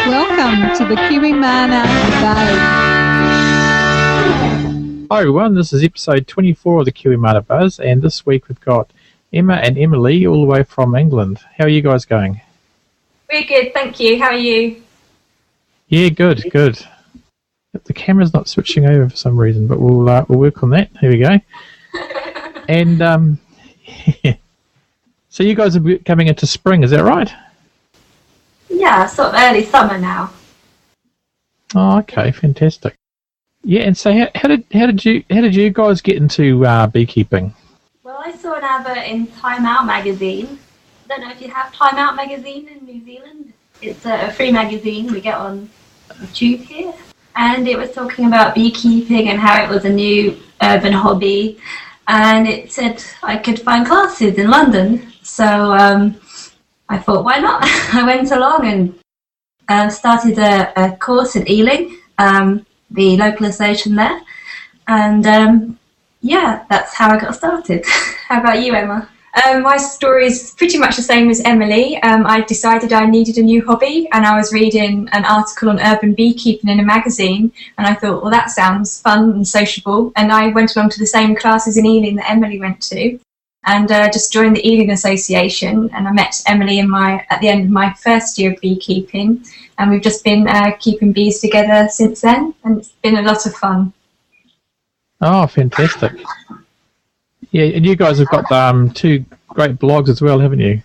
Welcome to the Kiwimana Buzz. Hi everyone, this is episode 24 of the Kiwimana Buzz, and this week we've got Emma and Emily all the way from England. How are you guys going? We're good, thank you. How are you? Yeah, good. The camera's not switching over for some reason, but we'll work on that. Here we go. And so you guys are coming into spring, is that right? Yeah, sort of early summer now. Oh, okay, fantastic. Yeah, and so how did you guys get into beekeeping? Well, I saw an advert in Time Out magazine. I don't know if you have Time Out magazine in New Zealand. It's a free magazine we get on the tube here. And it was talking about beekeeping and how it was a new urban hobby. And it said I could find classes in London. So I thought, why not? I went along and started a course in Ealing, the localisation there. And yeah, that's how I got started. How about you, Emma? My story is pretty much the same as Emily. I decided I needed a new hobby, and I was reading an article on urban beekeeping in a magazine, and I thought, well, that sounds fun and sociable. And I went along to the same classes in Ealing that Emily went to, and just joined the Ealing Association. And I met Emily at the end of my first year of beekeeping, and we've just been keeping bees together since then, and it's been a lot of fun. Oh, fantastic. Yeah, and you guys have got two great blogs as well, haven't you?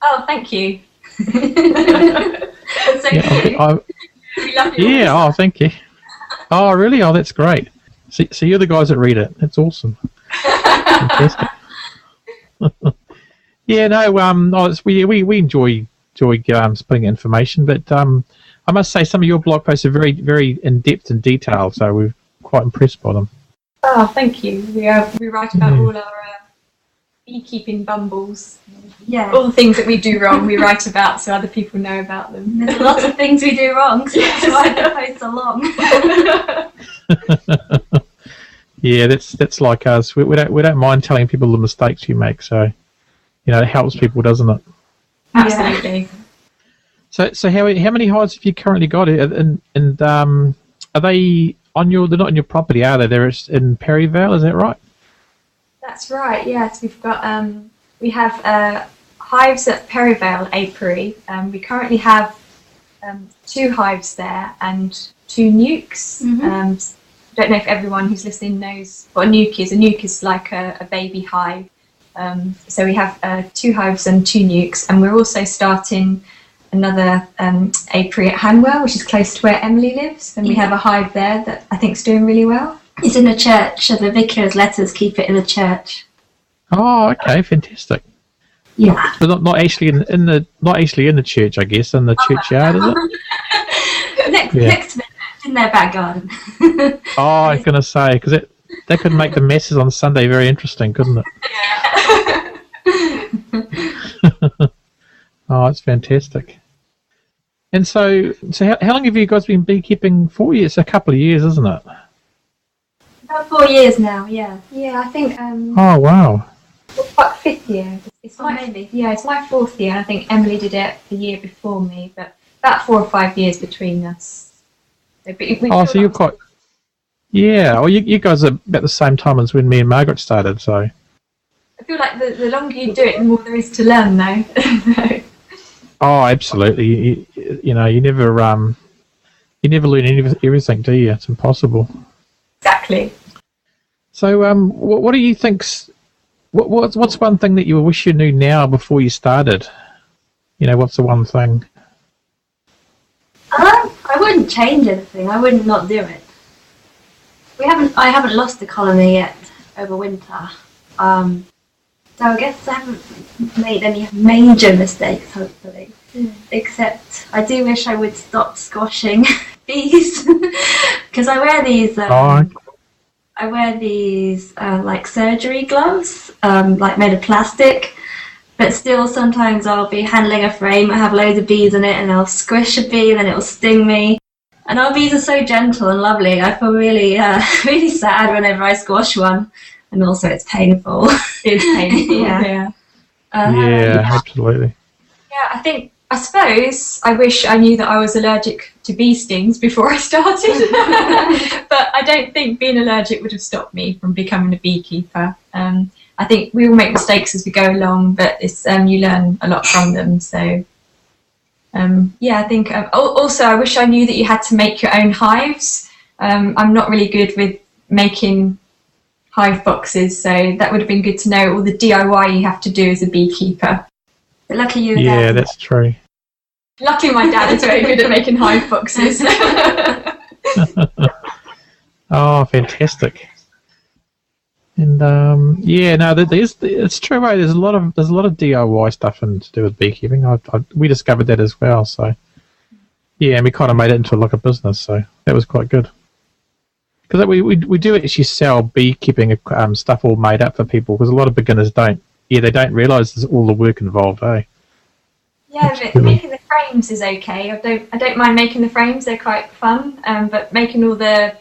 Oh, thank you. So yeah, thank you. Oh, really? Oh, that's great. So you're the guys that read it. That's awesome. Fantastic. Yeah, no, we enjoy splitting information, but I must say some of your blog posts are very, very in-depth and detailed, so we're quite impressed by them. Oh, thank you. We write about all our beekeeping bumbles. Yeah. All the things that we do wrong, we write about so other people know about them. There's a lot of things we do wrong, so that's why the posts are long. Yeah, that's like us. We don't mind telling people the mistakes you make, so it helps people, doesn't it? Absolutely. So how many hives have you currently got? And are they on your? They're not on your property, are they? They're in Perryvale, is that right? That's right. Yes, we've got we have hives at Perryvale apiary. We currently have 2 hives there and 2 nukes. Mm-hmm. Don't know if everyone who's listening knows what a nuke is. A nuke is like a baby hive. So we have 2 hives and 2 nukes, and we're also starting another apiary at Hanwell, which is close to where Emily lives, and we have a hive there that I think is doing really well. It's in a church, so the vicar has let us keep it in the church. Oh, okay, fantastic. Yeah. But not actually in the church, I guess, in the churchyard, is it? Next to it, in their back garden. Oh, I was going to say, because that could make the messes on Sunday very interesting, couldn't it? Yeah. Oh, it's fantastic. And so how long have you guys been beekeeping for? It's a couple of years, isn't it? About 4 years now, yeah. Yeah, I think. Oh, wow. What, 5th year? It's maybe. Yeah, it's my 4th year, and I think Emily did it the year before me, but about 4 or 5 years between us. So you're quite. Yeah, well, you guys are about the same time as when me and Margaret started, so. I feel like the longer you do it, the more there is to learn, though. Oh, absolutely. You never learn everything, do you? It's impossible. Exactly. So, what do you think's what's one thing that you wish you knew now before you started? What's the one thing? I wouldn't change anything. I wouldn't not do it. I haven't lost the colony yet over winter. So I guess I haven't made any major mistakes, hopefully. Except I do wish I would stop squashing bees because I wear these like surgery gloves, like made of plastic. But still, sometimes I'll be handling a frame that have loads of bees in it, and I'll squish a bee, and then it'll sting me. And our bees are so gentle and lovely. I feel really, really sad whenever I squash one. And also, it's painful. It's painful, yeah. Yeah, absolutely. Yeah, I think I suppose I wish I knew that I was allergic to bee stings before I started. But I don't think being allergic would have stopped me from becoming a beekeeper. I think we all make mistakes as we go along, but it's you learn a lot from them. So I think also I wish I knew that you had to make your own hives. I'm not really good with making hive boxes, so that would have been good to know all the DIY you have to do as a beekeeper. But lucky you. Yeah, that's true. Luckily my dad is very good at making hive boxes. Oh, fantastic! And it's true. Right? There's a lot of DIY stuff to do with beekeeping. We discovered that as well. So yeah, and we kind of made it into a business. So that was quite good. Because we do actually sell beekeeping stuff all made up for people. Because a lot of beginners don't realise there's all the work involved. Yeah, but making the frames is okay. I don't mind making the frames; they're quite fun. But making all the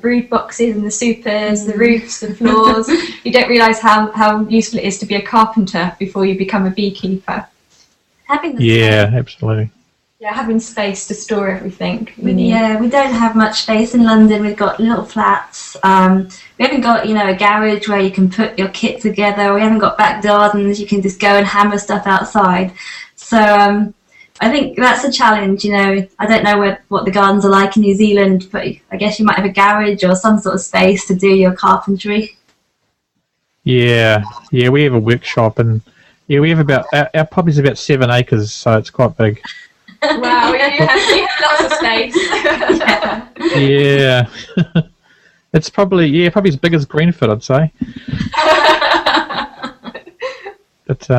brood boxes and the supers, the roofs, the floors, you don't realise how useful it is to be a carpenter before you become a beekeeper. Absolutely. Yeah, having space to store everything. We don't have much space in London. We've got little flats. We haven't got, a garage where you can put your kit together. We haven't got back gardens. You can just go and hammer stuff outside. So I think that's a challenge. I don't know what the gardens are like in New Zealand, but I guess you might have a garage or some sort of space to do your carpentry. Yeah, we have a workshop, and we have our property's about 7 acres, so it's quite big. Wow, you have lots of space. Yeah. It's probably as big as Greenford, I'd say. But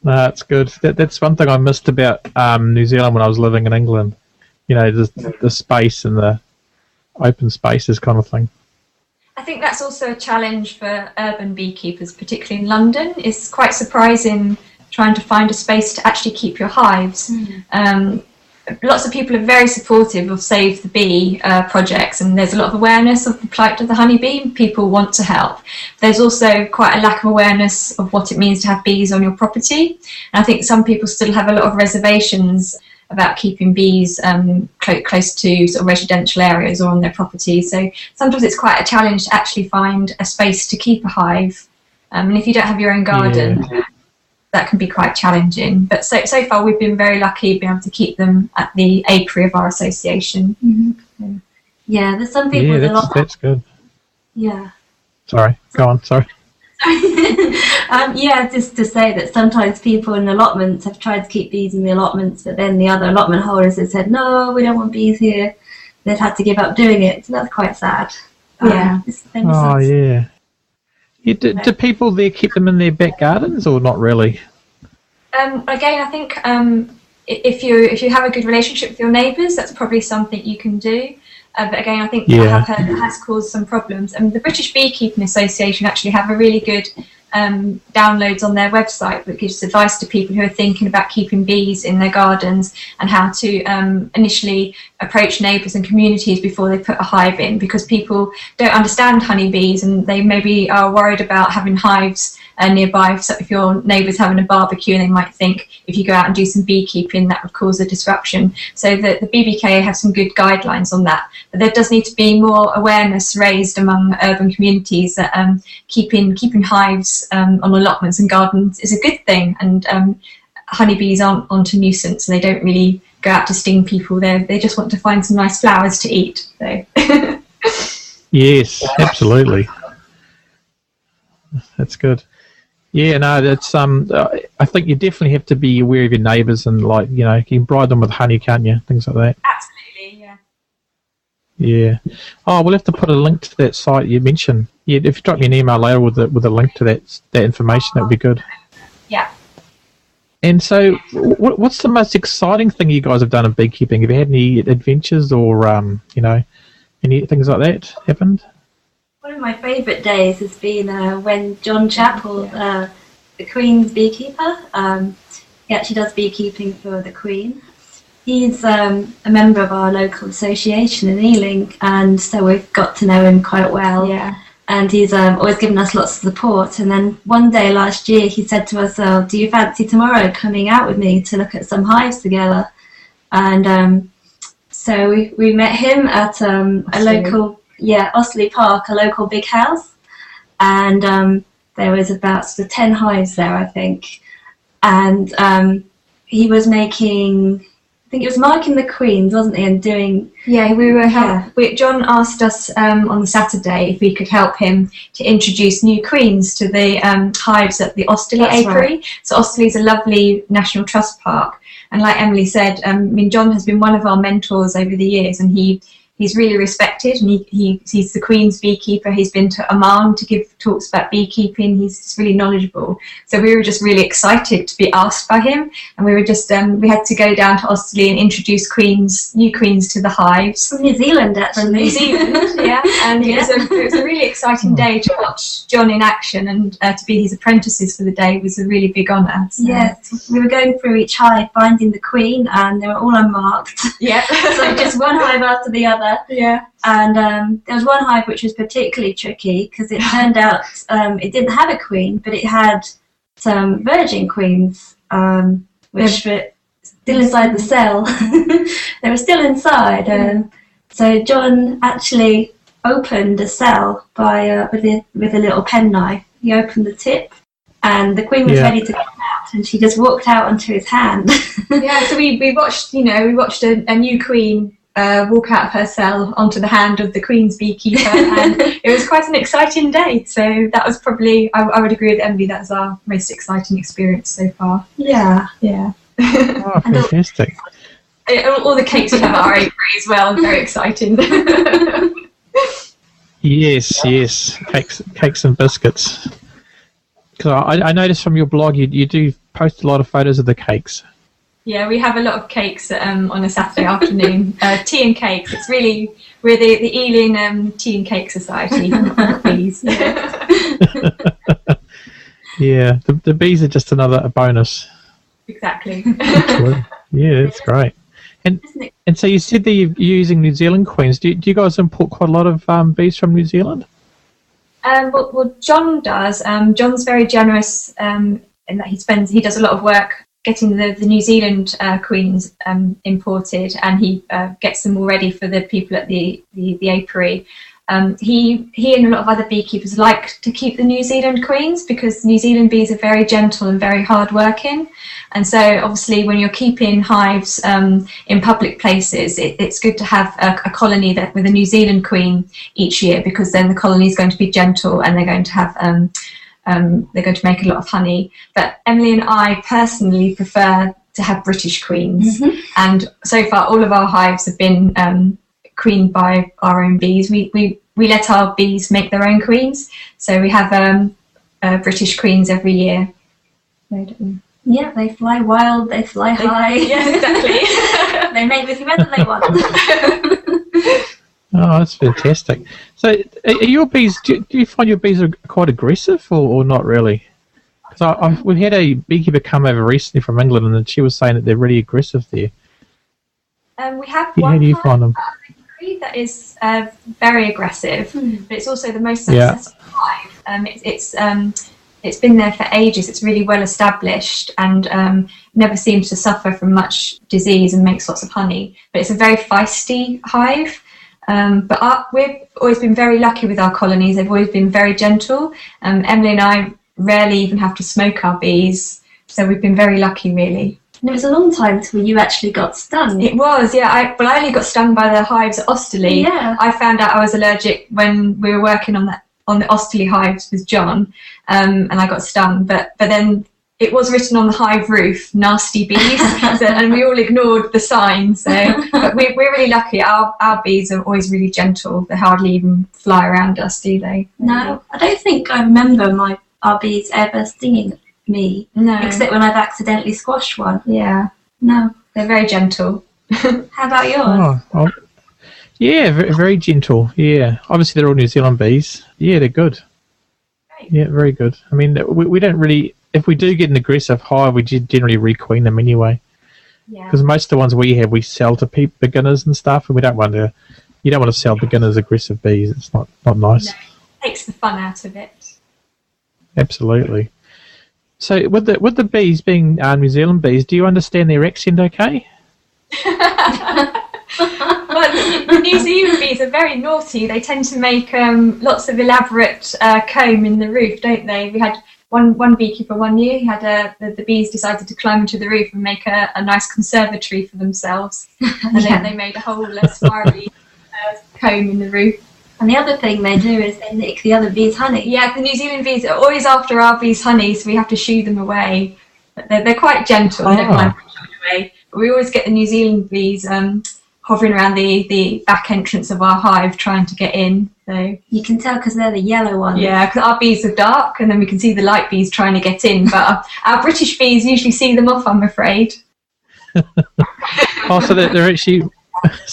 no, it's good. That's one thing I missed about New Zealand when I was living in England. The space and the open spaces kind of thing. I think that's also a challenge for urban beekeepers, particularly in London. It's quite surprising trying to find a space to actually keep your hives. Lots of people are very supportive of Save the Bee projects, and there's a lot of awareness of the plight of the honeybee, and people want to help. There's also quite a lack of awareness of what it means to have bees on your property, and I think some people still have a lot of reservations about keeping bees close to sort of residential areas or on their property. So sometimes it's quite a challenge to actually find a space to keep a hive, and if you don't have your own garden, that can be quite challenging. But so far we've been very lucky being able to keep them at the apiary of our association. Mm-hmm. Yeah, there's some people with a lot. That's good. Yeah. Sorry, go on. Sorry. Just to say that sometimes people in allotments have tried to keep bees in the allotments, but then the other allotment holders have said, no, we don't want bees here. They've had to give up doing it, so that's quite sad. Do people there keep them in their back gardens or not really? Again, I think if you have a good relationship with your neighbours, that's probably something you can do. But again, I think I have heard it has caused some problems. The British Beekeeping Association actually have a really good downloads on their website that gives advice to people who are thinking about keeping bees in their gardens and how to initially approach neighbours and communities before they put a hive in, because people don't understand honeybees and they maybe are worried about having hives nearby. So if your neighbour's having a barbecue, and they might think if you go out and do some beekeeping that would cause a disruption. So the BBKA have some good guidelines on that, but there does need to be more awareness raised among urban communities that keeping hives on allotments and gardens is a good thing, and honeybees aren't a nuisance, and they don't really go out to sting people. They just want to find some nice flowers to eat. So. Yes, absolutely. That's good. Yeah, no, that's I think you definitely have to be aware of your neighbours, and you can bribe them with honey, can't you? Things like that. Absolutely, yeah. Yeah. Oh, we'll have to put a link to that site you mentioned. Yeah, if you drop me an email later with a link to that information, that would be good. Yeah. And so, what's the most exciting thing you guys have done in beekeeping? Have you had any adventures or any things like that happened? One of my favourite days has been when John Chappell, the Queen's beekeeper, he actually does beekeeping for the Queen. He's a member of our local association in Ealing, and so we've got to know him quite well. Yeah. and he's always given us lots of support. And then one day last year, he said to us, "Oh, do you fancy tomorrow coming out with me to look at some hives together?" And so we met him at a local, Ostley Park, a local big house, and there was about sort of 10 hives there, I think, and he was making, I think it was marking the queens, wasn't he, and doing... Yeah, John asked us on the Saturday if we could help him to introduce new queens to the hives at the Osterley apiary. Right. So Osterley is a lovely National Trust park, and like Emily said, John has been one of our mentors over the years, and he's really respected, and he's the Queen's beekeeper. He's been to Oman to give talks about beekeeping. He's just really knowledgeable. So we were just really excited to be asked by him, and we were just we had to go down to Osterley and introduce new queens to the hives. From New Zealand, actually. From New Zealand, yeah. And it was a really exciting day to watch John in action, and to be his apprentices for the day was a really big honour. So. Yes, we were going through each hive, finding the queen, and they were all unmarked. Yeah. So just one hive after the other. Yeah, and there was one hive which was particularly tricky because it turned out it didn't have a queen, but it had some virgin queens, which were still inside the cell. They were still inside. So John actually opened a cell by with a little penknife. He opened the tip, and the queen was ready to come out, and she just walked out onto his hand. Yeah, so we watched a new queen walk out of her cell onto the hand of the Queen's beekeeper, and it was quite an exciting day. So that was probably, I would agree with Emily, that was our most exciting experience so far. Yeah. Oh, fantastic. All the cakes we have at our apiary as well, very exciting. Yes, cakes and biscuits. Because I noticed from your blog you do post a lot of photos of the cakes. Yeah, we have a lot of cakes on a Saturday afternoon. Tea and cakes. It's really, we're the Ealing Tea and Cake Society. Bees. Yeah, the bees are just a bonus. Exactly. Yeah, that's great. And so you said that you're using New Zealand queens. Do you guys import quite a lot of bees from New Zealand? Well, John does. John's very generous in that he does a lot of work getting the New Zealand queens imported, and he gets them all ready for the people at the apiary. He and a lot of other beekeepers like to keep the New Zealand queens because New Zealand bees are very gentle and very hard working, and so obviously when you're keeping hives in public places, it's good to have a colony with a New Zealand queen each year, because then the colony is going to be gentle and they're going to have they're going to make a lot of honey. But Emily and I personally prefer to have British queens, and so far all of our hives have been queened by our own bees. We let our bees make their own queens, so we have British queens every year. Yeah, they fly wild, they fly high. Yeah, exactly. They make with whoever they want. Oh, that's fantastic. So, are your bees? Do you find your bees are quite aggressive, or not really? Because we've had a beekeeper come over recently from England, and she was saying that they're really aggressive there. We have How one do you find them? that is very aggressive, but it's also the most successful hive. It's been there for ages. It's really well established and never seems to suffer from much disease and makes lots of honey. But it's a very feisty hive. But we've always been very lucky with our colonies. They've always been very gentle. Emily and I rarely even have to smoke our bees, so we've been very lucky, really. And it was a long time till you actually got stung. It was, yeah. I only got stung by the hives at Osterley. Yeah. I found out I was allergic when we were working on the Osterley hives with John, and I got stung. But then it was written on the hive roof, nasty bees, and we all ignored the sign. So but we're really lucky. Our bees are always really gentle. They hardly even fly around us, do they? No, I don't think I remember our bees ever stinging me. No. Except when I've accidentally squashed one. Yeah. No. They're very gentle. How about yours? Oh, yeah, very, very gentle. Yeah, obviously they're all New Zealand bees. Yeah, they're good. Great. Yeah, very good. I mean, we don't really. If we do get an aggressive hive, we generally requeen them anyway. Yeah. Because most of the ones we have, we sell to beginners and stuff, and we don't want to. You don't want to sell beginners aggressive bees. It's not nice. takes the fun out of it. Absolutely. So with the bees being New Zealand bees, do you understand their accent okay? Well, the New Zealand bees are very naughty. They tend to make lots of elaborate comb in the roof, don't they? We had one beekeeper one year. He had the bees decided to climb into the roof and make a nice conservatory for themselves, and then they made a whole spirally comb in the roof. And the other thing they do is they nick the other bees' honey. Yeah, the New Zealand bees are always after our bees' honey, so we have to shoo them away. But they're quite gentle. They don't mind being shooed away. But we always get the New Zealand bees hovering around the back entrance of our hive trying to get in. So you can tell because they're the yellow ones. Yeah, because our bees are dark, and then we can see the light bees trying to get in. But our British bees usually see them off, I'm afraid. Oh, so they're actually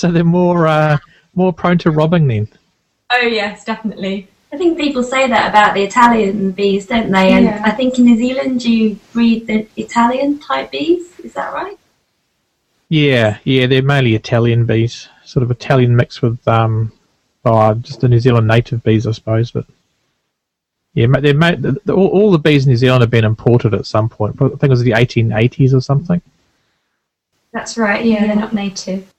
they're more prone to robbing then. Oh yes, definitely. I think people say that about the Italian bees, don't they? And I think in New Zealand you breed the Italian type bees. Is that right? Yeah, they're mainly Italian bees, sort of Italian mixed with just the New Zealand native bees, I suppose. But yeah, all the bees in New Zealand have been imported at some point. I think it was the 1880s or something. That's right. Yeah, they're not native.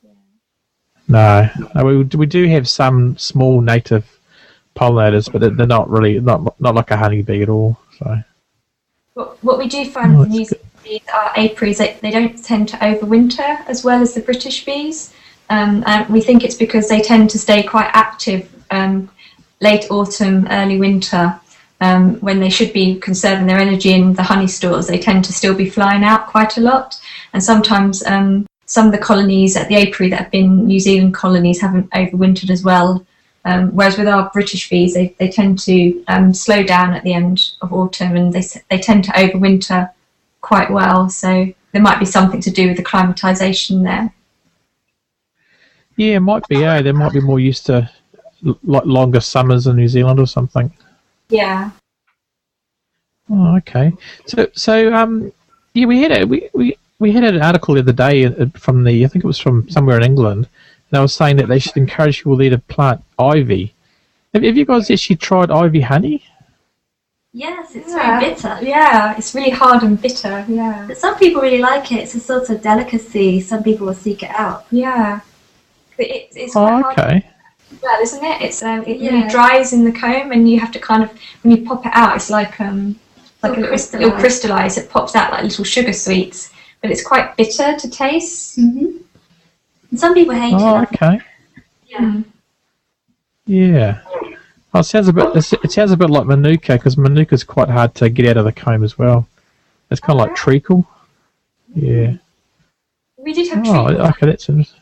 No, we do have some small native pollinators, but they're not really not like a honeybee at all. So what we do find with New Zealand bees are apiaries. They don't tend to overwinter as well as the British bees, and we think it's because they tend to stay quite active late autumn, early winter. When they should be conserving their energy in the honey stores, they tend to still be flying out quite a lot, and sometimes some of the colonies at the apiary that have been New Zealand colonies haven't overwintered as well. Whereas with our British bees, they tend to slow down at the end of autumn, and they tend to overwinter quite well. So there might be something to do with the climatisation there. Yeah, it might be. They might be more used to longer summers in New Zealand or something. Yeah. Oh, okay. So we had an article the other day from I think it was from somewhere in England. They were saying that they should encourage people there to plant ivy. Have you guys actually tried ivy honey? Yes, it's very bitter. Yeah, it's really hard and bitter. Yeah, but some people really like it. It's a sort of delicacy. Some people will seek it out. Yeah, it's quite hard. Okay. Well, isn't it? It's it really dries in the comb, and you have to kind of, when you pop it out, it's like it'll crystallise. It pops out like little sugar sweets, but it's quite bitter to taste. Mm-hmm. And some people hate it. Oh, okay. Yeah. Yeah. Oh, it sounds a bit like manuka, because manuka's quite hard to get out of the comb as well. It's kind of like treacle. Yeah. We did have treacle. Oh, okay, that's interesting.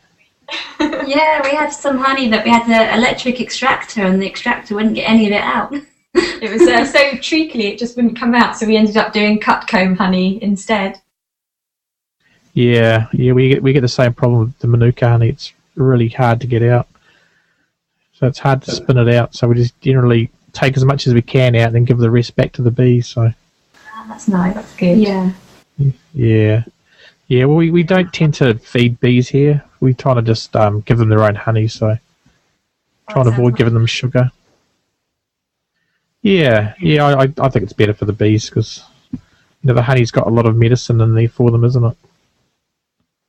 Yeah, we had some honey that we had the electric extractor, and the extractor wouldn't get any of it out. It was so treacly, it just wouldn't come out. So we ended up doing cut comb honey instead. Yeah, we get the same problem with the manuka honey. It's really hard to get out, so it's hard to spin it out. So we just generally take as much as we can out, and then give the rest back to the bees. So that's nice. That's good. Yeah. Well, we don't tend to feed bees here. We try to just give them their own honey. So try to avoid giving them sugar. Yeah. I think it's better for the bees because the honey's got a lot of medicine in there for them, isn't it?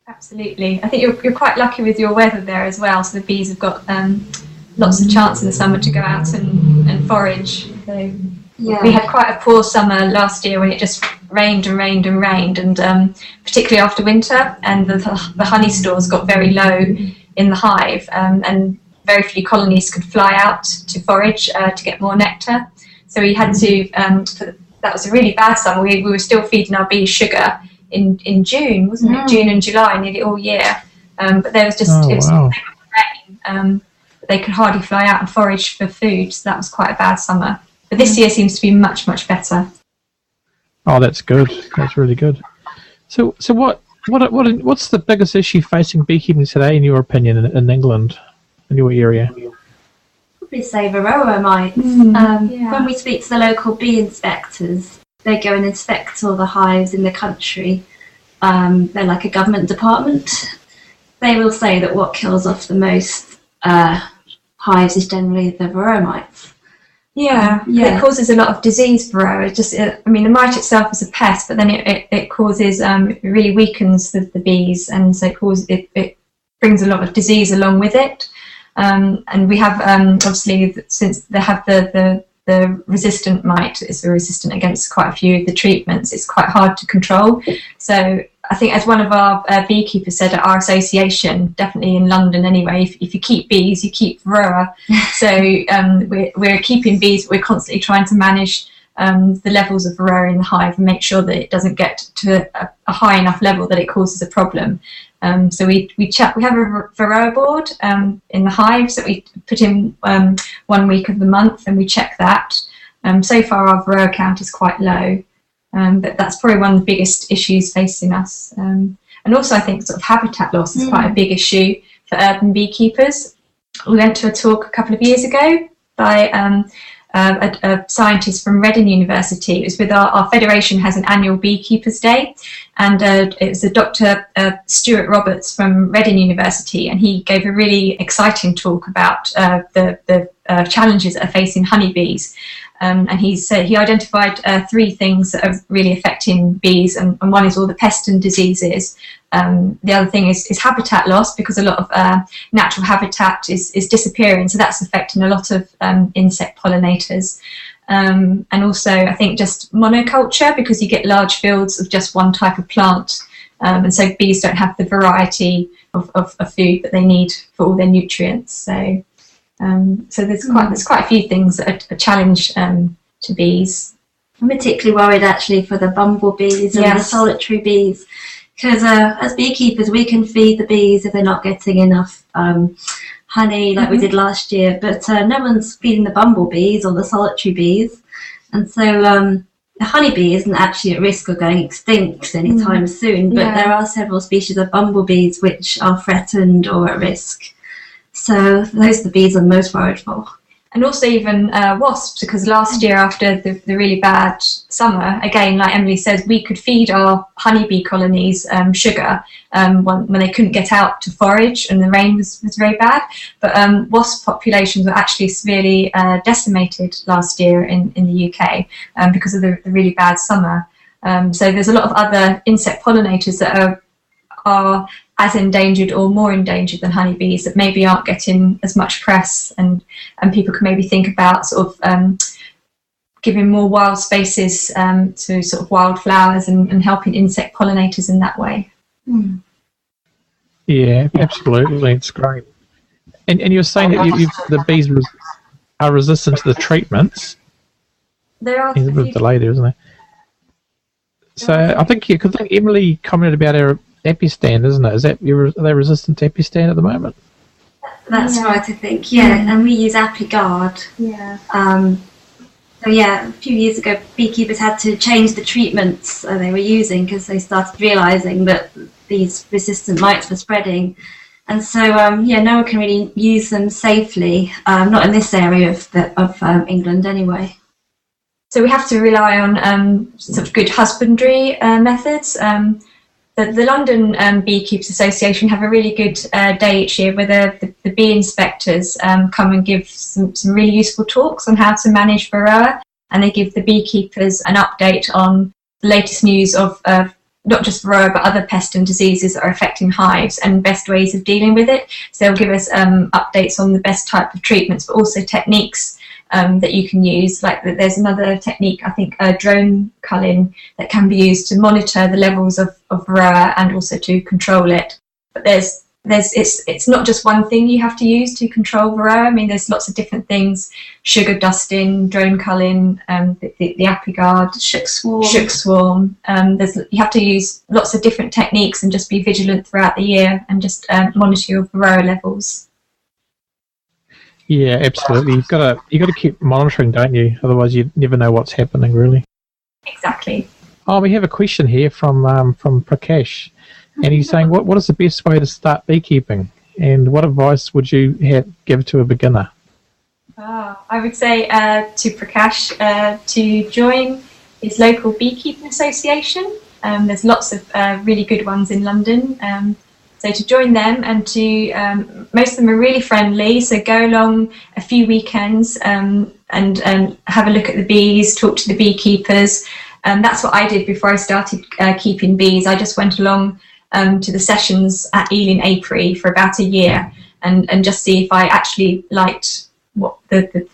Absolutely. I think you're quite lucky with your weather there as well. So the bees have got lots of chance in the summer to go out and forage. So we had quite a poor summer last year when it just rained and rained and rained, and particularly after winter, and the honey stores got very low in the hive, and very few colonies could fly out to forage to get more nectar. So we had to. That was a really bad summer. We were still feeding our bees sugar in June, wasn't it? June and July, nearly all year. But there was just rain. They could hardly fly out and forage for food, so that was quite a bad summer. But this year seems to be much, much better. Oh, that's good. That's really good. So what's the biggest issue facing beekeeping today, in your opinion, in England, in your area? Probably say varroa mites. When we speak to the local bee inspectors, they go and inspect all the hives in the country. They're like a government department. They will say that what kills off the most hives is generally the varroa mites. Yeah, it causes a lot of disease, varroa. I mean, the mite itself is a pest, but then it causes, it really weakens the bees, and so it brings a lot of disease along with it. And we have, obviously, since they have the resistant mite, is resistant against quite a few of the treatments, it's quite hard to control. So I think, as one of our beekeepers said at our association, definitely in London anyway, if you keep bees, you keep varroa. So we're keeping bees, we're constantly trying to manage the levels of varroa in the hive and make sure that it doesn't get to a high enough level that it causes a problem. So we have a varroa board in the hive that we put in 1 week of the month, and we check that. So far our varroa count is quite low, but that's probably one of the biggest issues facing us. And also I think sort of habitat loss is quite a big issue for urban beekeepers. We went to a talk a couple of years ago by a scientist from Reading University. It was with our federation has an annual Beekeepers Day, and it was a Dr. Stuart Roberts from Reading University, and he gave a really exciting talk about the challenges that are facing honeybees. And he said he identified 3 things that are really affecting bees, and one is all the pest and diseases. The other thing is habitat loss, because a lot of natural habitat is disappearing, so that's affecting a lot of insect pollinators. And also I think just monoculture, because you get large fields of just one type of plant, and so bees don't have the variety of food that they need for all their nutrients. So there's quite a few things that are a challenge to bees. I'm particularly worried actually for the bumblebees and the solitary bees, because as beekeepers we can feed the bees if they're not getting enough honey like we did last year, but no one's feeding the bumblebees or the solitary bees, and so the honeybee isn't actually at risk of going extinct anytime soon, but there are several species of bumblebees which are threatened or at risk. So those are the bees I'm most worried for. And also even wasps, because last year after the really bad summer, again, like Emily says, we could feed our honeybee colonies sugar when they couldn't get out to forage and the rain was very bad. But wasp populations were actually severely decimated last year in the UK because of the really bad summer. So there's a lot of other insect pollinators that are as endangered or more endangered than honeybees that maybe aren't getting as much press, and people can maybe think about sort of giving more wild spaces to sort of wildflowers and helping insect pollinators in that way. Yeah, absolutely, it's great. And you were saying that the bees are resistant to the treatments. There are There's a bit of delay there, isn't there? So I think Emily commented about our Epistand, isn't it? Are they resistant to Epistand at the moment? That's right, I think. And we use Apigard. So a few years ago, beekeepers had to change the treatments they were using because they started realising that these resistant mites were spreading, and so no one can really use them safely. Not in this area of England, anyway. So we have to rely on sort of good husbandry methods. The London Beekeepers Association have a really good day each year where the bee inspectors come and give some really useful talks on how to manage varroa, and they give the beekeepers an update on the latest news of not just varroa but other pests and diseases that are affecting hives and best ways of dealing with it. So they'll give us updates on the best type of treatments, but also techniques that you can use. Like there's another technique, I think, drone culling, that can be used to monitor the levels of varroa and also to control it. But it's not just one thing you have to use to control varroa. I mean, there's lots of different things: sugar dusting, drone culling, the Apigard, shook swarm. You have to use lots of different techniques and just be vigilant throughout the year and just monitor your varroa levels. Yeah, absolutely. You've got to keep monitoring, don't you? Otherwise, you never know what's happening, really. Exactly. Oh, we have a question here from Prakash, and he's saying, "What is the best way to start beekeeping, and what advice would you give to a beginner?" I would say to Prakash to join his local beekeeping association. There's lots of really good ones in London. So to join them and to, most of them are really friendly, so go along a few weekends and have a look at the bees, talk to the beekeepers. That's what I did before I started keeping bees. I just went along to the sessions at Ealing Apiary for about a year and just see if I actually liked what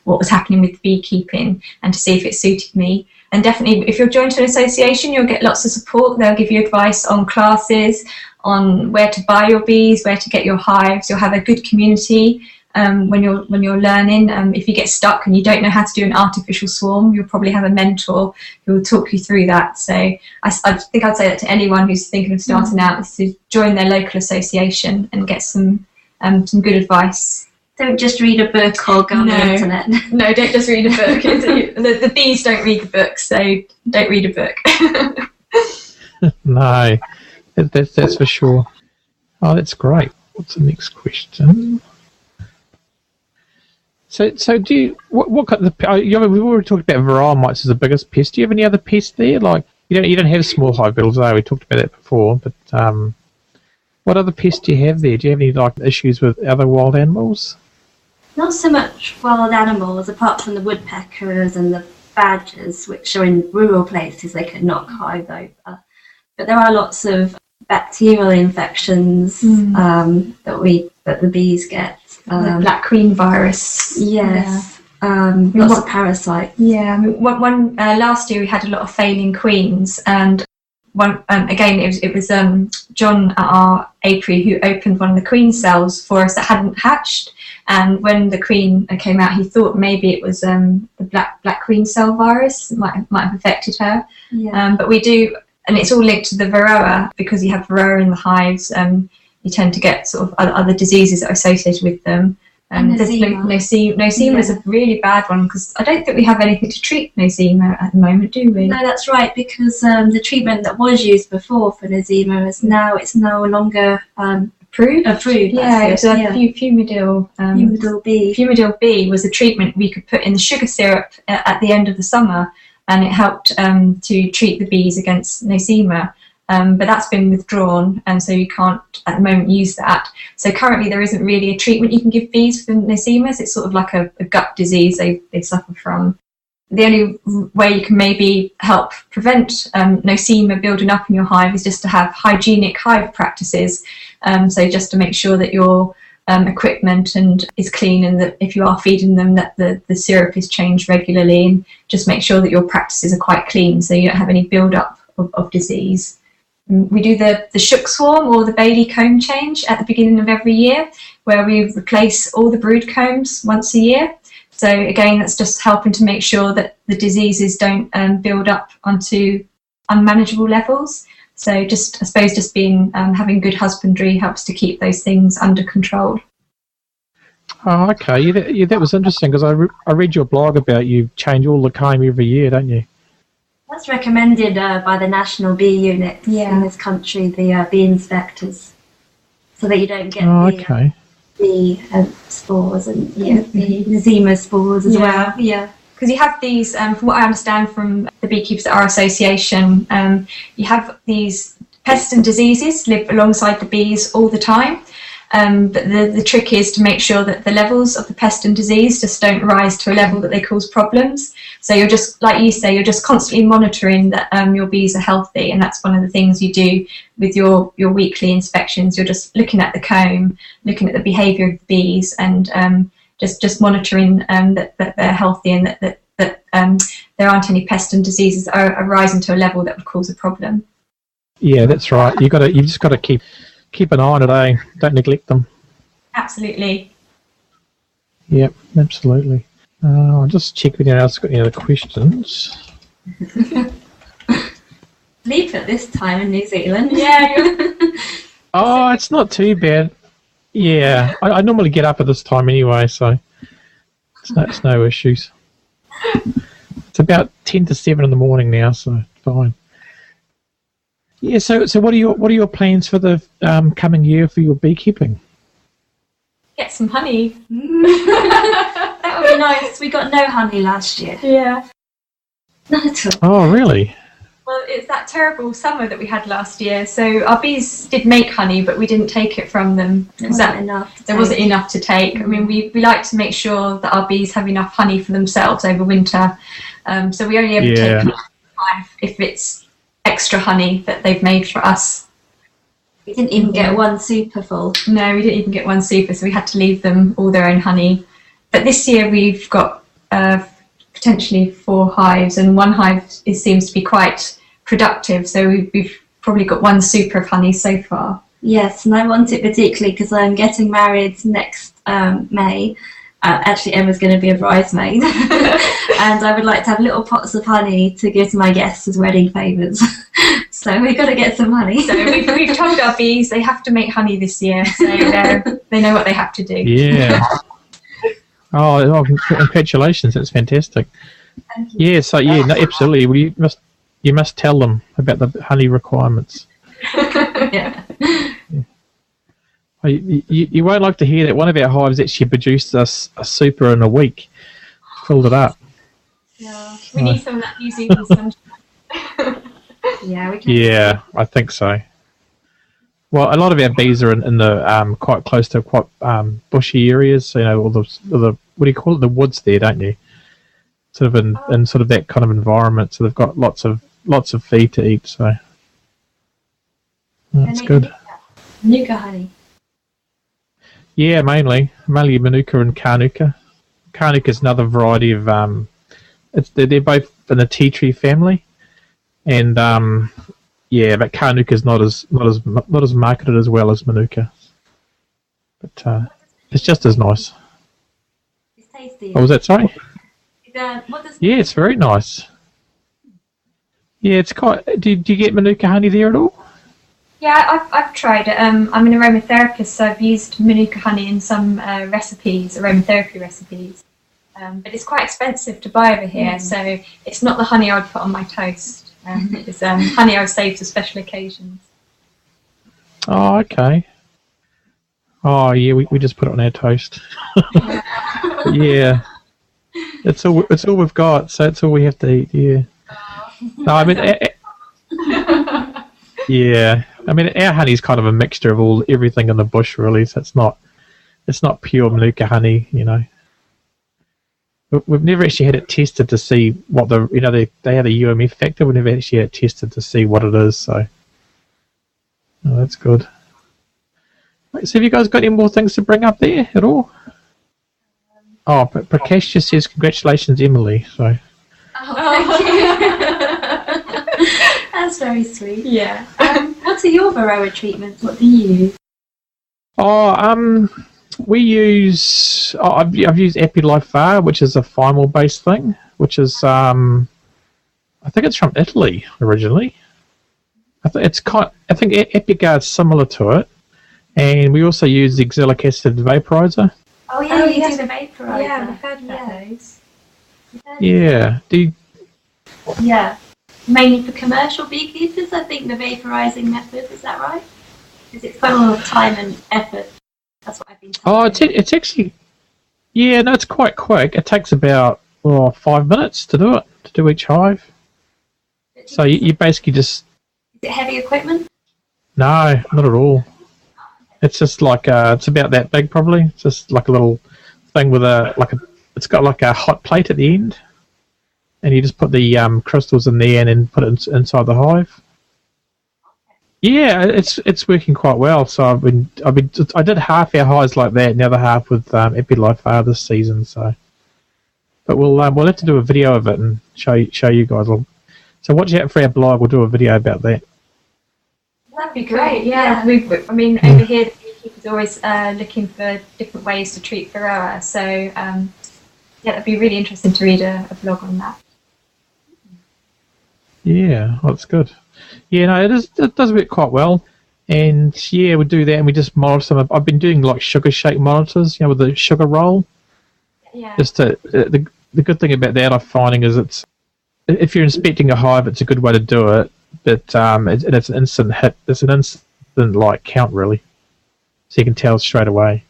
was happening with beekeeping and to see if it suited me. And definitely, if you're joined to an association, you'll get lots of support. They'll give you advice on classes, on where to buy your bees, where to get your hives. You'll have a good community when you're learning. If you get stuck and you don't know how to do an artificial swarm, you'll probably have a mentor who will talk you through that. So I think I'd say that to anyone who's thinking of starting out, is to join their local association and get some good advice. Don't just read a book or go on the internet. No, don't just read a book. The bees don't read the book, so don't read a book. No, that's for sure. Oh, that's great. What's the next question? So do you, what kind of, we've already talked about varroa mites as the biggest pest. Do you have any other pests there? Like, you don't have small hive beetles, though. We talked about that before, but what other pests do you have there? Do you have any like issues with other wild animals? Not so much wild animals, apart from the woodpeckers and the badgers, which are in rural places. They can knock hives over. But there are lots of bacterial infections that the bees get. The black queen virus. Yes. Yeah. Lots of parasites. Yeah. I mean, one last year we had a lot of failing queens, and one again it was John at our apiary who opened one of the queen cells for us that hadn't hatched. And when the queen came out, he thought maybe it was the black queen cell virus might have affected her. Yeah. But we do, and it's all linked to the varroa, because you have varroa in the hives. You tend to get sort of other diseases that are associated with them. Nosema is a really bad one, because I don't think we have anything to treat nosema at the moment, do we? No, that's right, because the treatment that was used before for nosema is no longer approved. Yeah, it's Fumidil. Fumidil B was a treatment we could put in the sugar syrup at the end of the summer, and it helped to treat the bees against nosema. But that's been withdrawn, and so you can't at the moment use that. So currently there isn't really a treatment you can give bees for nosemas. It's sort of like a gut disease they suffer from. The only way you can maybe help prevent nosema building up in your hive is just to have hygienic hive practices. So just to make sure that your equipment is clean, and that if you are feeding them, that the syrup is changed regularly, and just make sure that your practices are quite clean so you don't have any build up of disease. We do the shook swarm or the Bailey comb change at the beginning of every year, where we replace all the brood combs once a year. So again, that's just helping to make sure that the diseases don't build up onto unmanageable levels. So I suppose being having good husbandry helps to keep those things under control. Oh, okay. Yeah, that was interesting, because I read your blog about you change all the comb every year, don't you? That's recommended by the National Bee Unit in this country, the bee inspectors, so that you don't get bee spores and the nosema spores as well. Yeah, because you have these, from what I understand from the beekeepers at our association, you have these pests and diseases live alongside the bees all the time. But the trick is to make sure that the levels of the pest and disease just don't rise to a level that they cause problems. So you're just, like you say, you're just constantly monitoring that your bees are healthy, and that's one of the things you do with your weekly inspections. You're just looking at the comb, looking at the behaviour of the bees, and just monitoring that they're healthy, and that there aren't any pests and diseases that are rising to a level that would cause a problem. Yeah, that's right. You've just got to keep an eye on it, eh? Don't neglect them. Absolutely. Yep, absolutely. I'll just check if anyone else got any other questions. Sleep at this time in New Zealand. Yeah. Oh, it's not too bad. Yeah, I normally get up at this time anyway, so it's no issues. It's about 10 to 7 in the morning now, so fine. Yeah, so what are your plans for the coming year for your beekeeping? Get some honey. That would be nice. We got no honey last year. Yeah. Not at all. Oh, really? Well, it's that terrible summer that we had last year. So our bees did make honey, but we didn't take it from them because there wasn't enough to take. I mean, we like to make sure that our bees have enough honey for themselves over winter. So we only ever take honey if it's extra honey that they've made for us. We didn't even get one super full. No, we didn't even get one super, so we had to leave them all their own honey. But this year we've got potentially 4 hives, and one hive seems to be quite productive, so we've probably got 1 super of honey so far. Yes, and I want it particularly because I'm getting married next May. Actually, Emma's going to be a bridesmaid, and I would like to have little pots of honey to give to my guests as wedding favours. So we've got to get some honey. So we've told our bees they have to make honey this year, so they know what they have to do. Yeah. Oh, congratulations! That's fantastic. Thank you. Yeah. So no, absolutely. You must tell them about the honey requirements. Yeah. You won't like to hear that one of our hives actually produced us a super in a week. Filled it up. Yeah. We need some of that New Zealand sunshine. Yeah, we can. Yeah, I think so. Well, a lot of our bees are in the quite close to quite bushy areas. So, all the what do you call it? The woods there, don't you? Sort of in sort of that kind of environment. So they've got lots of feed to eat. So that's good. Manuka honey. Yeah, mainly Manuka and Karnuka. Karnuka is another variety of they're both in the tea tree family, and but Karnuka is not as marketed as well as Manuka, but it's just as nice. It's tasty. Oh, was that sorry? What does Yeah, it's very nice. Yeah, it's quite. Do you get Manuka honey there at all? Yeah, I've tried it. I'm an aromatherapist, so I've used Manuka honey in some aromatherapy recipes. But it's quite expensive to buy over here, so it's not the honey I would put on my toast. It's honey I've saved for special occasions. Oh, okay. Oh, yeah, we just put it on our toast. Yeah. It's all we've got, so it's all we have to eat, yeah. No, I mean... Yeah, I mean our honey's kind of a mixture of everything in the bush, really. So it's not pure Manuka honey, We've never actually had it tested to see what they had a UMF factor. We've never actually had it tested to see what it is. So, that's good. Right, so have you guys got any more things to bring up there at all? Oh, but Prakash just says congratulations, Emily. So. Oh, thank you. That's very sweet. Yeah. What are your Varroa treatments? What do you use? Oh, we use. I've used Epilife, which is a thymol-based thing, which is I think it's from Italy originally. I think Epigard's similar to it, and we also use the oxalic acid vaporizer. Oh yeah, you do the vaporizer. Yeah, I've heard about those. Yeah. Yeah. Mainly for commercial beekeepers, I think the vaporizing method, is that right? Because it's quite a lot of time and effort. That's what I've been told. Oh, it's actually, yeah, no, it's quite quick. It takes about 5 minutes to do each hive. So you basically just... Is it heavy equipment? No, not at all. It's just like, it's about that big probably. It's just like a little thing with it's got like a hot plate at the end. And you just put the crystals in there and then put it inside the hive. Yeah, it's working quite well. So I did half our hives like that, and the other half with Epilife this season. So, but we'll have to do a video of it and show you guys. So watch out for our blog. We'll do a video about that. That'd be great. Yeah, over here, the beekeepers are always looking for different ways to treat Varroa. So that'd be really interesting to read a blog on that. Yeah, well, that's good. Yeah, no, it does work quite well. And yeah, we do that and we just monitor some. I've been doing like sugar shake monitors, with the sugar roll. Yeah. Just the good thing about that I'm finding is if you're inspecting a hive, it's a good way to do it. But it's an instant hit. It's an instant like count really, so you can tell straight away.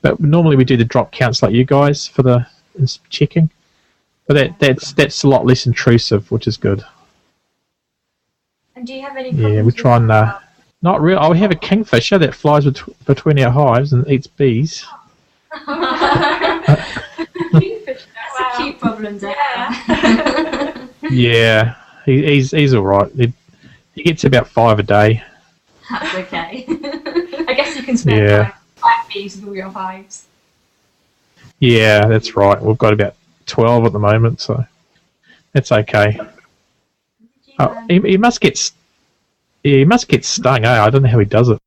But normally we do the drop counts like you guys for the checking. But that's a lot less intrusive, which is good. And do you have any Yeah, problems we with try and that? not real. Oh, we have a kingfisher that flies between our hives and eats bees. Kingfisher, That's wow. a cute problem to Yeah. have. Yeah, he's all right. He gets about 5 a day. That's okay. I guess you can spare Yeah. 5 bees with all your hives. Yeah, that's right. We've got about 12 at the moment, so that's okay. Oh, he must get he must get stung. I don't know how he does it.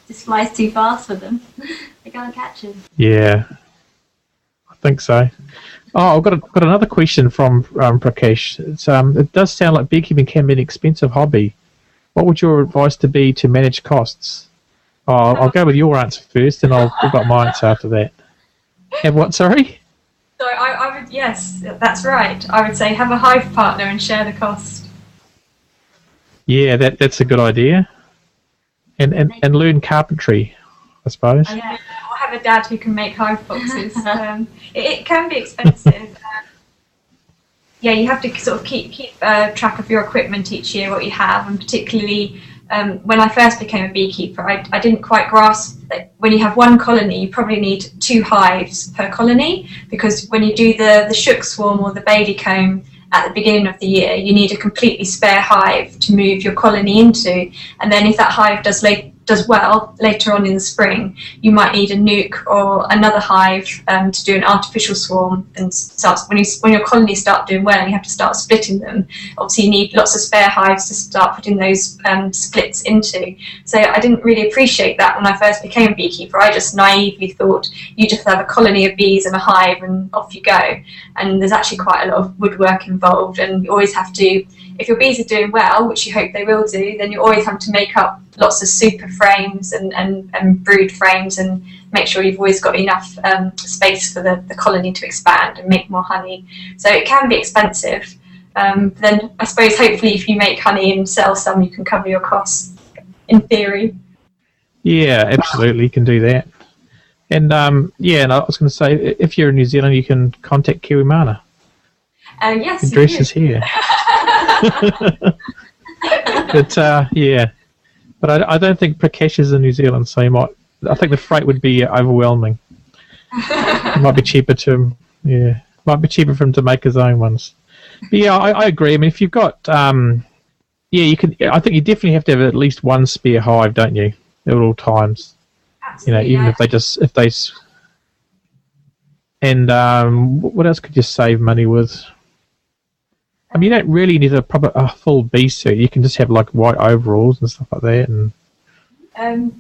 Just flies too fast for them. They can't catch him. Yeah, I think so. Oh, I've got another question from Prakash. It does sound like beekeeping can be an expensive hobby. What would your advice to be to manage costs? Oh, I'll go with your answer first, and I've got my answer after that. Have what? Sorry. So I would, yes, that's right. I would say have a hive partner and share the cost. Yeah, that's a good idea. And learn carpentry, I suppose. Yeah, or have a dad who can make hive boxes. It can be expensive. Yeah, you have to sort of keep track of your equipment each year, what you have, and particularly when I first became a beekeeper, I didn't quite grasp that when you have one colony, you probably need 2 hives per colony, because when you do the shook swarm or the Bailey comb at the beginning of the year, you need a completely spare hive to move your colony into, and then if that hive does well later on in the spring, you might need a nuke or another hive to do an artificial swarm. And when your colonies start doing well and you have to start splitting them, obviously you need lots of spare hives to start putting those splits into. So I didn't really appreciate that when I first became a beekeeper. I just naively thought you just have a colony of bees and a hive and off you go. And there's actually quite a lot of woodwork involved, and you always have to, if your bees are doing well, which you hope they will do, then you always have to make up lots of super frames and brood frames, and make sure you've always got enough space for the colony to expand and make more honey. So it can be expensive. Then I suppose hopefully if you make honey and sell some, you can cover your costs, in theory. Yeah, absolutely, you can do that. And and I was going to say, if you're in New Zealand, you can contact Kiwimana. Yes, The dress is here. But yeah, but I don't think Prakash is in New Zealand, so I think the freight would be overwhelming. It might be cheaper might be cheaper for him to make his own ones. But yeah, I agree. I mean, if you've got you can. I think you definitely have to have at least one spare hive, don't you, at all times? Absolutely, Even if they. And what else could you save money with? I mean, you don't really need a full bee suit. You can just have like white overalls and stuff like that. And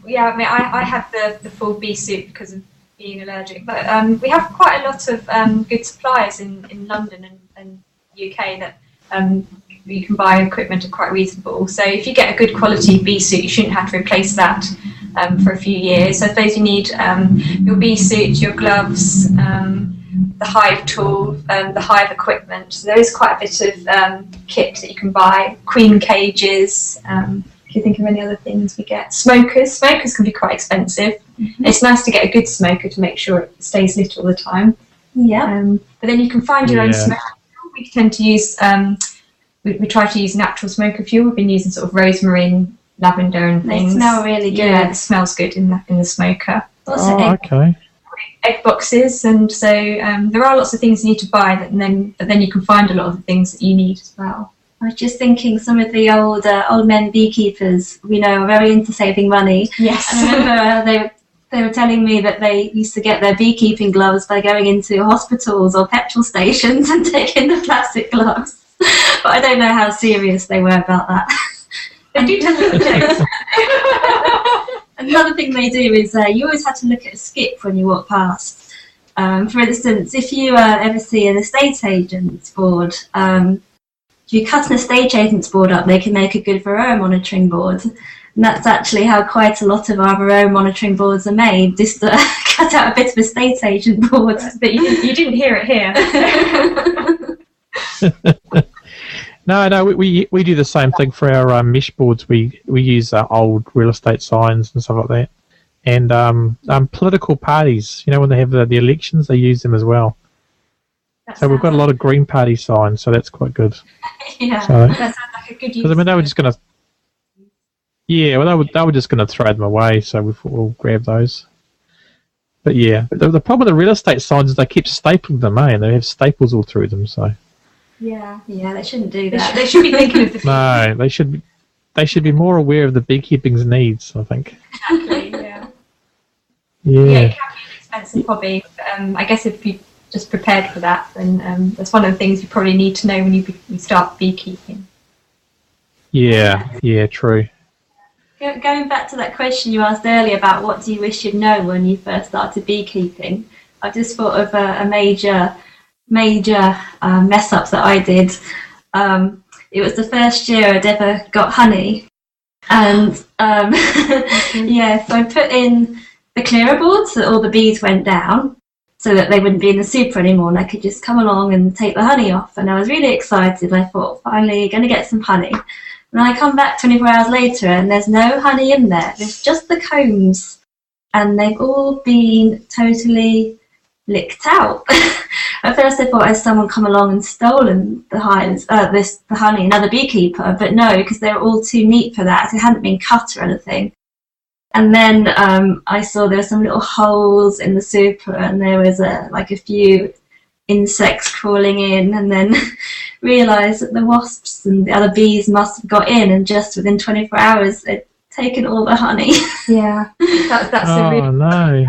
yeah, I mean, I have the full bee suit because of being allergic, but we have quite a lot of good suppliers in London and UK that you can buy equipment at quite reasonable. So if you get a good quality bee suit, you shouldn't have to replace that for a few years. So I suppose you need your bee suit, your gloves, the hive tool, the hive equipment. So there is quite a bit of kit that you can buy. Queen cages. If you think of any other things we get. Smokers. Smokers can be quite expensive. Mm-hmm. It's nice to get a good smoker to make sure it stays lit all the time. Yeah. But then you can find your own smoker. We tend to use, we try to use natural smoker fuel. We've been using sort of rosemary, lavender and things. They smell really good. Yeah, it smells good in the smoker. Also egg boxes, and so there are lots of things you need to buy, but then you can find a lot of the things that you need as well. I was just thinking some of the old men beekeepers we know are very into saving money. Yes. I remember they were telling me that they used to get their beekeeping gloves by going into hospitals or petrol stations and taking the plastic gloves. But I don't know how serious they were about that. They do tell little jokes. Another thing they do is you always have to look at a skip when you walk past. For instance, if you ever see an estate agent's board, if you cut an estate agent's board up, they can make a good Varroa monitoring board. And that's actually how quite a lot of our Varroa monitoring boards are made, just to cut out a bit of estate agent board. But you didn't hear it here. No, we do the same thing for our mesh boards. We use old real estate signs and stuff like that. And political parties, when they have the elections, they use them as well. So we've got a lot of Green Party signs, so that's quite good. Yeah, So, that sounds like a good use. because I mean, they were just going to. Yeah, well, they were just going to throw them away, so we'll grab those. But yeah, the problem with the real estate signs is they keep stapling them, and they have staples all through them. So Yeah, they shouldn't do that. They should be thinking of the future. no, they should be more aware of the beekeeping's needs, I think. Exactly, yeah. Yeah. Yeah, it can be an expensive hobby. But, I guess if you just prepared for that, then that's one of the things you probably need to know when you start beekeeping. Yeah, true. Going back to that question you asked earlier about what do you wish you'd known when you first started beekeeping, I just thought of a major mess up that I did. It was the first year I'd ever got honey, and so I put in the clearer board so that all the bees went down, so that they wouldn't be in the super anymore, and I could just come along and take the honey off. And I was really excited. I thought, finally, going to get some honey. And I come back 24 hours later and there's no honey in there. There's just the combs. And they've all been totally licked out. At first I thought, has someone come along and stolen the hives, the honey, another beekeeper? But no, because they were all too neat for that. It hadn't been cut or anything. And then I saw there were some little holes in the super, and there was a few insects crawling in, and then realised that the wasps and the other bees must have got in, and just within 24 hours they'd taken all the honey. Yeah, that's a really... no.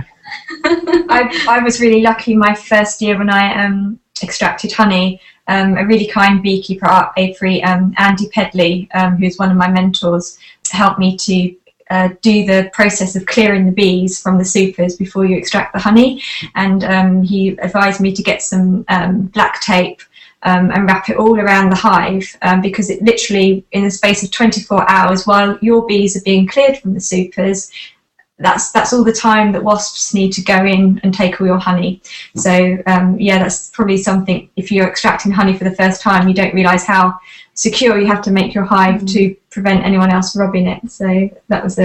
I was really lucky my first year when I extracted honey. A really kind beekeeper at Apiary, Andy Pedley, who's one of my mentors, helped me to do the process of clearing the bees from the supers before you extract the honey. And he advised me to get some black tape and wrap it all around the hive, because it literally, in the space of 24 hours, while your bees are being cleared from the supers, that's all the time that wasps need to go in and take all your honey. So that's probably something, if you're extracting honey for the first time, you don't realise how secure you have to make your hive to prevent anyone else robbing it. So that's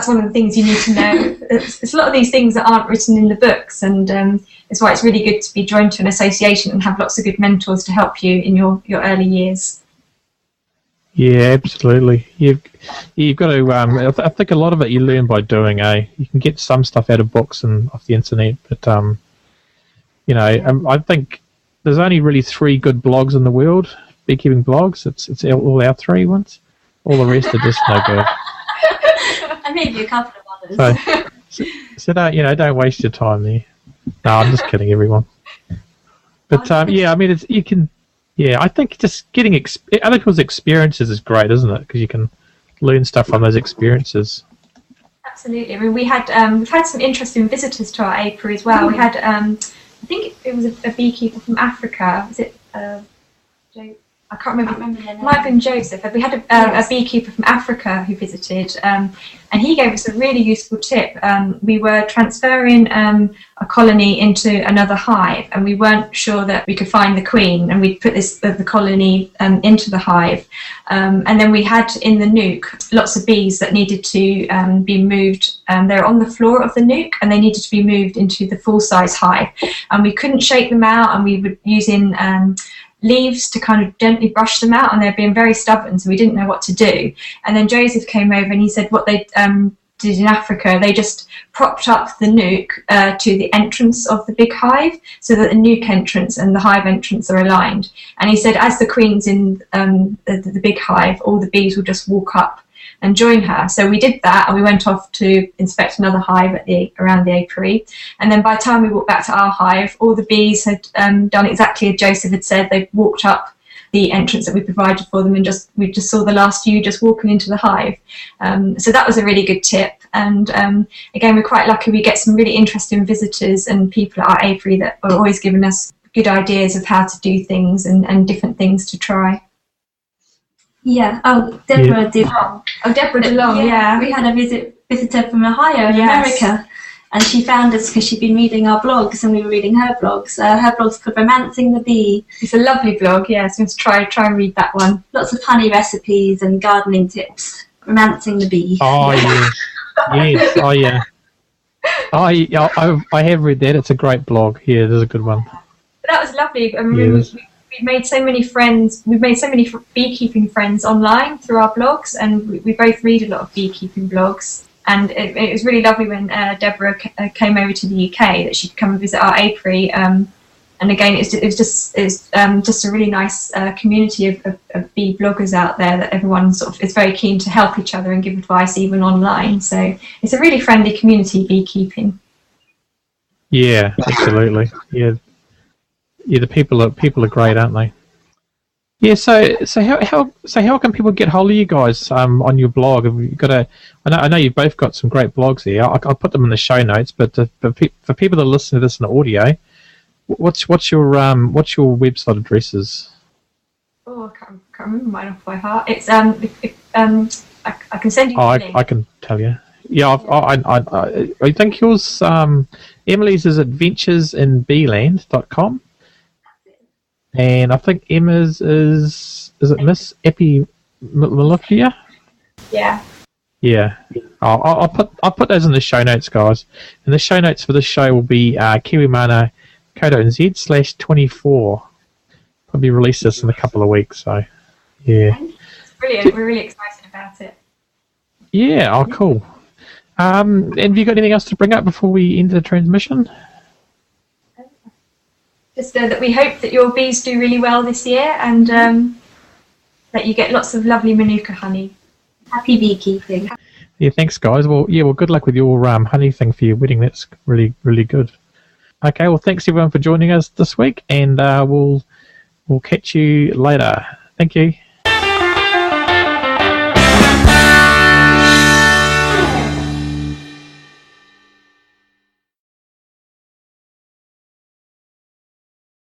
one of the things you need to know. It's a lot of these things that aren't written in the books, and it's why it's really good to be joined to an association and have lots of good mentors to help you in your early years. Yeah, absolutely. You've got to. I think a lot of it you learn by doing. You can get some stuff out of books and off the internet, but I think there's only really 3 good blogs in the world, beekeeping blogs. It's all our 3 ones. All the rest are just no good. And maybe a couple of others. So don't waste your time there. No, I'm just kidding, everyone. But I mean, you can. Yeah, I think just getting other people's experiences is great, isn't it? Because you can learn stuff from those experiences. Absolutely. I mean, we've had some interesting visitors to our apiary as well. We had, I think it was a beekeeper from Africa. Was it Joe? I can't remember. It might have been Joseph. We had a beekeeper from Africa who visited, and he gave us a really useful tip. We were transferring a colony into another hive, and we weren't sure that we could find the queen, and we put the colony into the hive, and then we had in the nuke lots of bees that needed to be moved. They're on the floor of the nuke, and they needed to be moved into the full-size hive, and we couldn't shake them out, and we were using leaves to kind of gently brush them out, and they're being very stubborn, so we didn't know what to do. And then Joseph came over and he said what they did in Africa, they just propped up the nuke to the entrance of the big hive, so that the nuke entrance and the hive entrance are aligned. And he said as the queen's in the big hive, all the bees will just walk up and join her. So we did that, and we went off to inspect another hive around the apiary. And then by the time we walked back to our hive, all the bees had done exactly as Joseph had said. They walked up the entrance that we provided for them, and we just saw the last few just walking into the hive. So that was a really good tip. And again, we're quite lucky. We get some really interesting visitors and people at our apiary that are always giving us good ideas of how to do things and different things to try. Yeah. Oh, Deborah DeLong. Oh, Deborah DeLong, yeah. We had a visitor from Ohio in America, and she found us because she'd been reading our blogs, and we were reading her blogs. Her blog's called Romancing the Bee. It's a lovely blog, yeah, so let's try and read that one. Lots of honey recipes and gardening tips. Romancing the Bee. Oh, yes. Yes, oh, yeah. I have read that. It's a great blog. Yeah, it is a good one. But that was lovely. I mean, years. we've made so many friends. We've made so many beekeeping friends online through our blogs, and we both read a lot of beekeeping blogs. And it was really lovely when Deborah came over to the UK that she'd come and visit our apiary. And again, it's just a really nice community of bee bloggers out there that everyone sort of is very keen to help each other and give advice even online. So it's a really friendly community, beekeeping. Yeah, absolutely. Yeah, the people are great, aren't they? Yeah. So how can people get hold of you guys on your blog? Have you got I know you've both got some great blogs here. I'll put them in the show notes. But for people that listen to this in audio, what's your website addresses? Oh, I can't remember mine off by heart. It's I can send you. I can tell you. Yeah, I think yours, Emily's is adventuresinbeeland.com, and I think Emma's is it Miss Epi Malifia? Yeah. Yeah. I'll put those in the show notes, guys. And the show notes for this show will be kiwimana.co.nz/24. Probably release this in a couple of weeks, so yeah. It's brilliant. We're really excited about it. Yeah, oh cool. And have you got anything else to bring up before we end the transmission? Just that we hope that your bees do really well this year, and that you get lots of lovely manuka honey. Happy beekeeping. Yeah, thanks, guys. Well, good luck with your honey thing for your wedding. That's really, really good. Okay, well, thanks everyone for joining us this week, and we'll catch you later. Thank you.